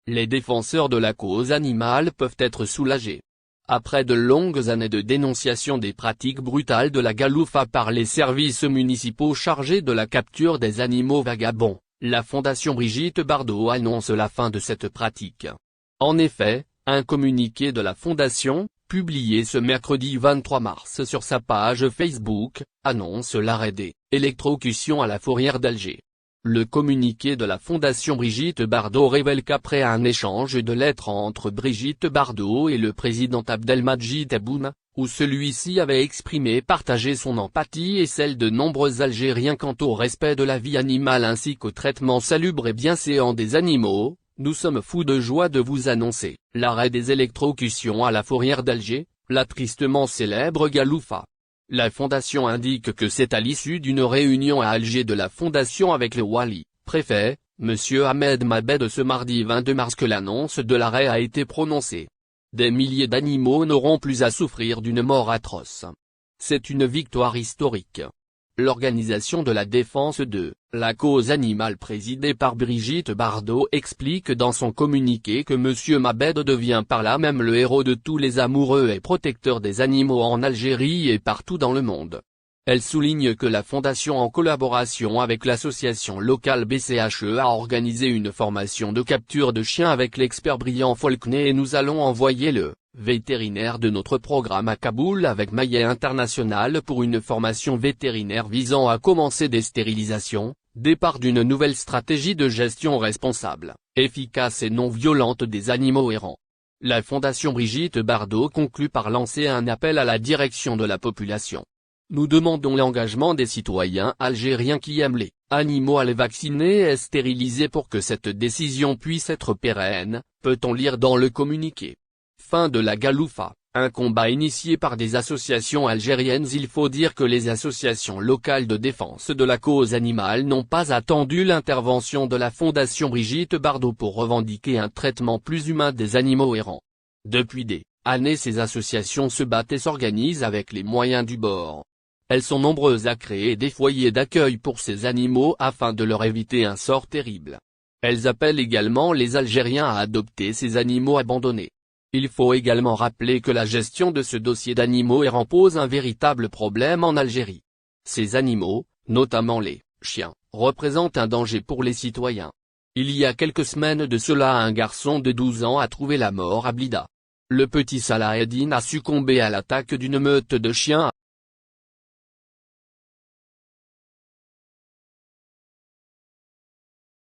les défenseurs de la cause animale peuvent être soulagés. Après de longues années de dénonciation des pratiques brutales de la galoufa par les services municipaux chargés de la capture des animaux vagabonds, la Fondation Brigitte Bardot annonce la fin de cette pratique. En effet, un communiqué de la Fondation, publié ce mercredi 23 mars sur sa page Facebook, annonce l'arrêt des électrocutions à la fourrière d'Alger. Le communiqué de la Fondation Brigitte Bardot révèle qu'après un échange de lettres entre Brigitte Bardot et le président Abdelmadjid Tebboune, où celui-ci avait partagé son empathie et celle de nombreux Algériens quant au respect de la vie animale ainsi qu'au traitement salubre et bienséant des animaux, nous sommes fous de joie de vous annoncer l'arrêt des électrocutions à la fourrière d'Alger, la tristement célèbre galoufa. La Fondation indique que c'est à l'issue d'une réunion à Alger de la Fondation avec le Wali, préfet, M. Ahmed Mabed ce mardi 22 mars que l'annonce de l'arrêt a été prononcée. Des milliers d'animaux n'auront plus à souffrir d'une mort atroce. C'est une victoire historique. L'organisation de la défense de la cause animale présidée par Brigitte Bardot explique dans son communiqué que M. Mabed devient par là même le héros de tous les amoureux et protecteurs des animaux en Algérie et partout dans le monde. Elle souligne que la Fondation en collaboration avec l'association locale BCHE a organisé une formation de capture de chiens avec l'expert brillant Faulkner et nous allons envoyer le vétérinaire de notre programme à Kaboul avec Maillet International pour une formation vétérinaire visant à commencer des stérilisations, départ d'une nouvelle stratégie de gestion responsable, efficace et non violente des animaux errants. La Fondation Brigitte Bardot conclut par lancer un appel à la direction de la population. Nous demandons l'engagement des citoyens algériens qui aiment les animaux à les vacciner et stériliser pour que cette décision puisse être pérenne, peut-on lire dans le communiqué. Fin de la galoufa, un combat initié par des associations algériennes. Il faut dire que les associations locales de défense de la cause animale n'ont pas attendu l'intervention de la Fondation Brigitte Bardot pour revendiquer un traitement plus humain des animaux errants. Depuis des années ces associations se battent et s'organisent avec les moyens du bord. Elles sont nombreuses à créer des foyers d'accueil pour ces animaux afin de leur éviter un sort terrible. Elles appellent également les Algériens à adopter ces animaux abandonnés. Il faut également rappeler que la gestion de ce dossier d'animaux errants pose un véritable problème en Algérie. Ces animaux, notamment les chiens, représentent un danger pour les citoyens. Il y a quelques semaines de cela un garçon de 12 ans a trouvé la mort à Blida. Le petit Salah Eddine a succombé à l'attaque d'une meute de chiens.